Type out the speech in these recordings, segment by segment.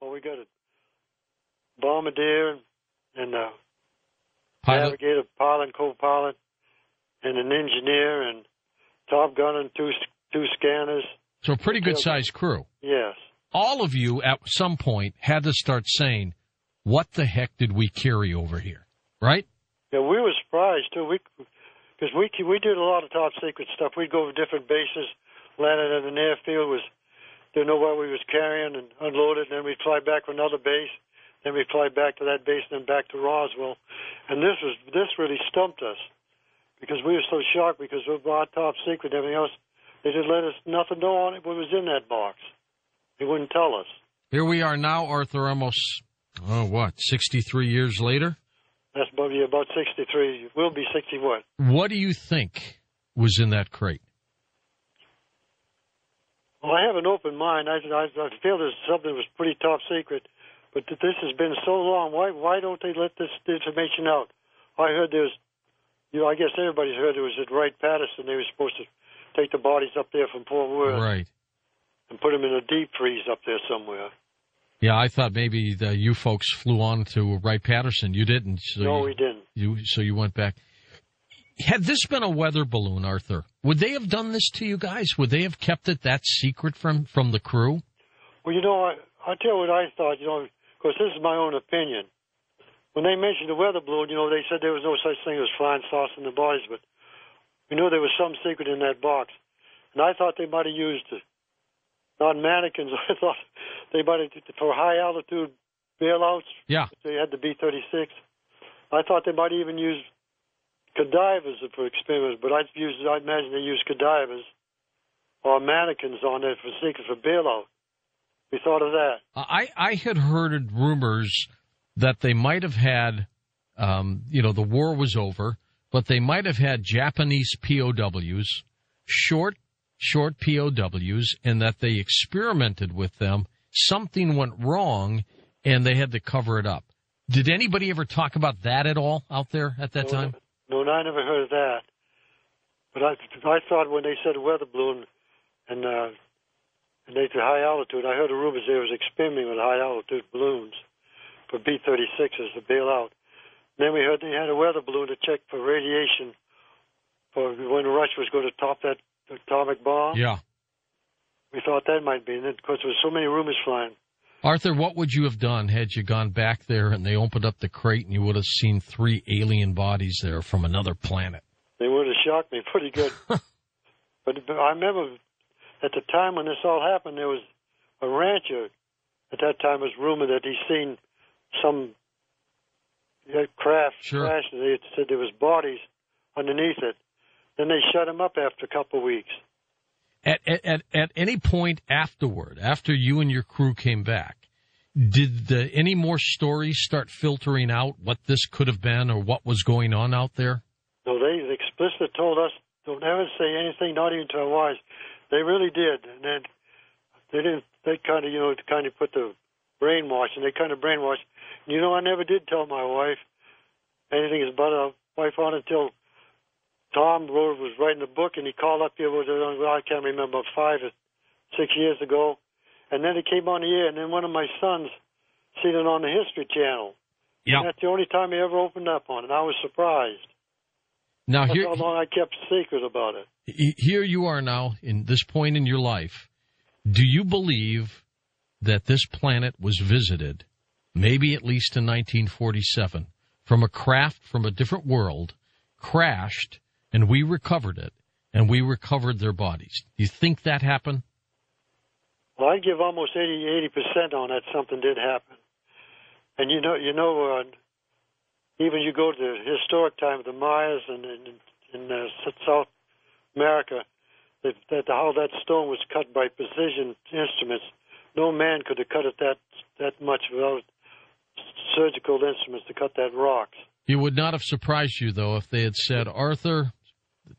Well, we got a bombardier and a navigator, pilot, co-pilot, and an engineer, and top gun and two scanners. So a pretty good-sized crew. Yes. All of you at some point had to start saying, what the heck did we carry over here, right? Yeah, we were surprised, too, because we did a lot of top-secret stuff. We'd go to different bases, landed at an airfield, didn't know what we was carrying, and unload it, and then we'd fly back to another base, then we'd fly back to that base, and then back to Roswell. And this really stumped us, because we were so shocked because of our top-secret and everything else. They didn't let us nothing know on it what was in that box. They wouldn't tell us. Here we are now, Arthur, almost, 63 years later? That's about 63. We'll be 61. What do you think was in that crate? Well, I have an open mind. I feel there's something that was pretty top secret, but this has been so long. Why don't they let this information out? I heard there's, I guess everybody's heard there was at Wright-Patterson. They were supposed to take the bodies up there from Fort Worth, right, and put them in a deep freeze up there somewhere. Yeah, I thought maybe you folks flew on to Wright-Patterson. You didn't. So no, we didn't. So you went back. Had this been a weather balloon, Arthur, would they have done this to you guys? Would they have kept it that secret from the crew? Well, I'll tell you what I thought, because this is my own opinion. When they mentioned the weather balloon, they said there was no such thing as flying saucer in the bodies, but we knew there was some secret in that box. And I thought they might have used, not mannequins, I thought they might have, for high-altitude bailouts, yeah, they had the B-36. I thought they might even use cadavers for experiments, but I imagine they used cadavers or mannequins on there for secret for bailout. We thought of that. I had heard rumors that they might have had, the war was over, but they might have had Japanese POWs, short POWs, and that they experimented with them. Something went wrong, and they had to cover it up. Did anybody ever talk about that at all out there at that time? No, I never heard of that. But I thought when they said weather balloon and they to high altitude, I heard the rumors there was experimenting with high altitude balloons for B-36s to bail out. And then we heard they had a weather balloon to check for radiation for when Russia was going to top that atomic bomb. Yeah. We thought that might be, and then, because there was so many rumors flying. Arthur, what would you have done had you gone back there and they opened up the crate and you would have seen 3 alien bodies there from another planet? They would have shocked me pretty good. But I remember at the time when this all happened, there was a rancher. At that time, it was rumored that he'd seen some craft crash. They said there was bodies underneath it. Then they shut him up after a couple of weeks. At any point afterward, after you and your crew came back, did any more stories start filtering out what this could have been or what was going on out there? No, they explicitly told us, don't ever say anything, not even to our wives. They really did. And then they kind of put the brainwash, and they kind of brainwashed. I never did tell my wife anything about our wife on until Tom was writing a book, and he called up here, I can't remember, 5 or 6 years ago. And then it came on the air, and then one of my sons seen it on the History Channel. Yeah. That's the only time he ever opened up on it. I was surprised. Now, That's how long I kept secret about it. Here you are now, in this point in your life. Do you believe that this planet was visited, maybe at least in 1947, from a craft from a different world, crashed, and we recovered it, and we recovered their bodies? Do you think that happened? Well, I'd give almost 80% on that something did happen. And even you go to the historic time of the Mayas and in South America, how that stone was cut by precision instruments. No man could have cut it that much without surgical instruments to cut that rock. It would not have surprised you, though, if they had said, Arthur,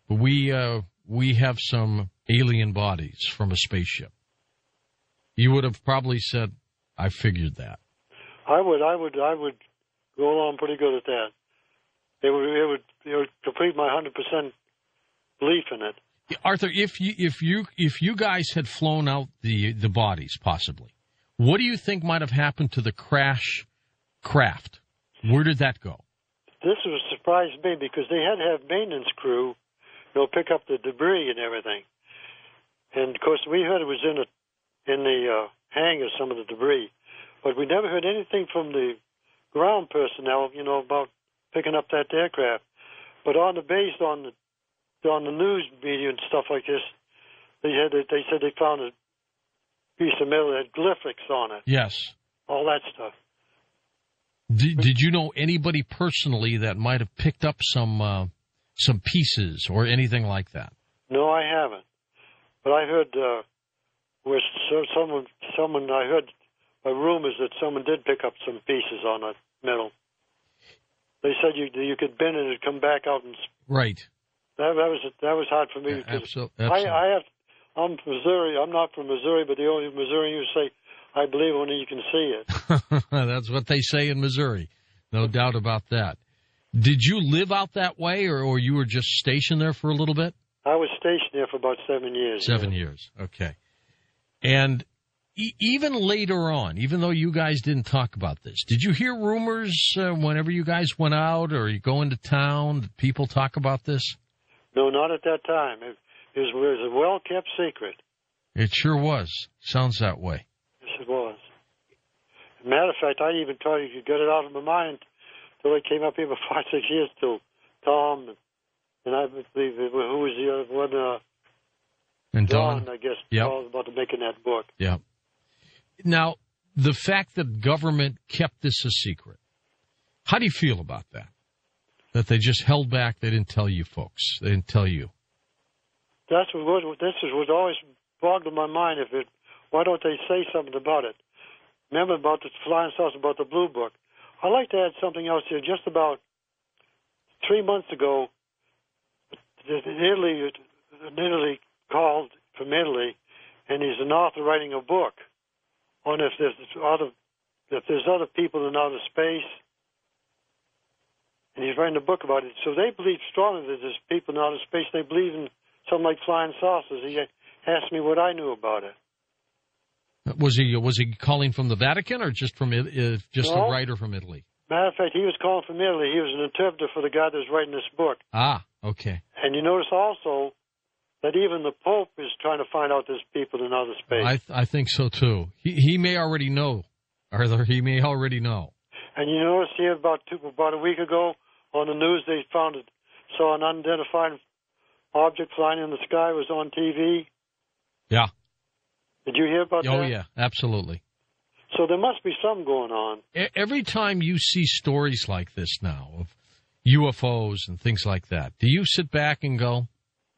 we have some alien bodies from a spaceship. You would have probably said, I figured that. I would go along pretty good at that. It would complete my 100% belief in it. Arthur, if you guys had flown out the bodies, possibly, What do you think might have happened to the crash craft? Where did that go? This was surprised me because they had to have maintenance crew, pick up the debris and everything. And of course, we heard it was in the hangar, some of the debris, but we never heard anything from the ground personnel, about picking up that aircraft. But on the base, on the news media and stuff like this, they said they found a piece of metal that had glyphics on it. Yes. All that stuff. Did you know anybody personally that might have picked up some pieces or anything like that? No, I haven't. But I heard where someone I heard by rumors that someone did pick up some pieces on that metal. They said you could bend it and it'd come back out and right. That was hard for me because absolutely. I'm from Missouri. I'm not from Missouri, but the only Missourians say, I believe only you can see it. That's what they say in Missouri. No doubt about that. Did you live out that way, or you were just stationed there for a little bit? I was stationed there for about 7 years. 7 years, okay. And even later on, even though you guys didn't talk about this, did you hear rumors whenever you guys went out or you go into town, did people talk about this? No, not at that time. It was a well-kept secret. It sure was. Sounds that way. Yes, it was. As a matter of fact, I even tried to get it out of my mind until it came up here for 5, 6 years till Tom and I believe who was the other one? And Don, I guess, yep. all about making that book. Yeah. Now, the fact that government kept this a secret, how do you feel about that? That they just held back, they didn't tell you folks, they didn't tell you. This is what always bogged in my mind. Why don't they say something about it? Remember about the flying saucer, about the Blue Book. I'd like to add something else here. Just about 3 months ago, Italy called from Italy, and he's an author writing a book on if there's other people in outer space, and he's writing a book about it. So they believe strongly that there's people in outer space. They believe in something like flying saucers. He asked me what I knew about it. Was he calling from the Vatican or just from a writer from Italy? Matter of fact, he was calling from Italy. He was an interpreter for the guy that was writing this book. Ah, okay. And you notice also that even the Pope is trying to find out there's people in outer space. I think so, too. He may already know, Arthur. He may already know. And you notice here about a week ago on the news they saw an unidentified object flying in the sky, was on TV. Yeah. Did you hear about that? Oh, yeah, absolutely. So there must be something going on. Every time you see stories like this now of UFOs and things like that, do you sit back and go,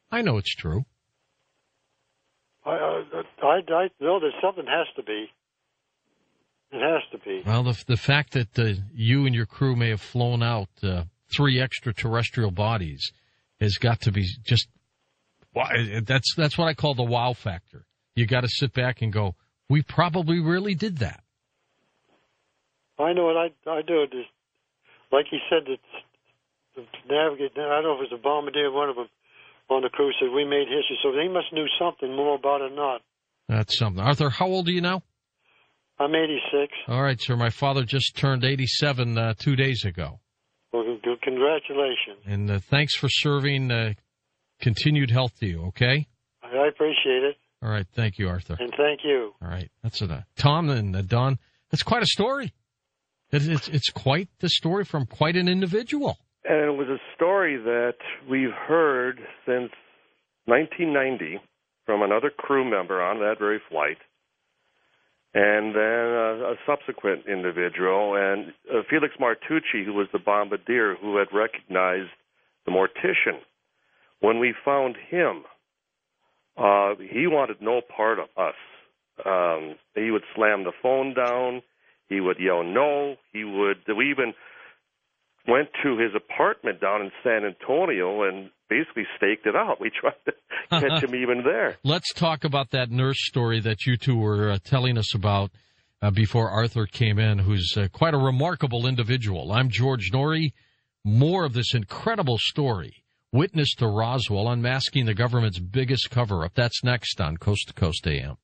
I know it's true? I know there's something has to be. It has to be. Well, the fact that you and your crew may have flown out 3 extraterrestrial bodies has got to be just, that's what I call the wow factor. You got to sit back and go, we probably really did that. I know what I do. Like he said, the navigate. I don't know if it was a bombardier, one of them on the crew said we made history. So they must knew something more about it or not. That's something. Arthur, how old are you now? I'm 86. All right, sir. My father just turned 87 2 days ago. Well, congratulations. And thanks for serving. Continued health to you, okay? I appreciate it. All right. Thank you, Arthur. And thank you. All right. That's Tom and Don. That's quite a story. It's quite the story from quite an individual. And it was a story that we've heard since 1990 from another crew member on that very flight, and then a subsequent individual, and Felix Martucci, who was the bombardier who had recognized the mortician. When we found him, he wanted no part of us. He would slam the phone down. He would yell no. We even went to his apartment down in San Antonio and basically staked it out. We tried to catch him even there. Let's talk about that nurse story that you two were telling us about before Arthur came in, who's quite a remarkable individual. I'm George Norrie. More of this incredible story. Witness to Roswell, unmasking the government's biggest cover-up. That's next on Coast to Coast AM.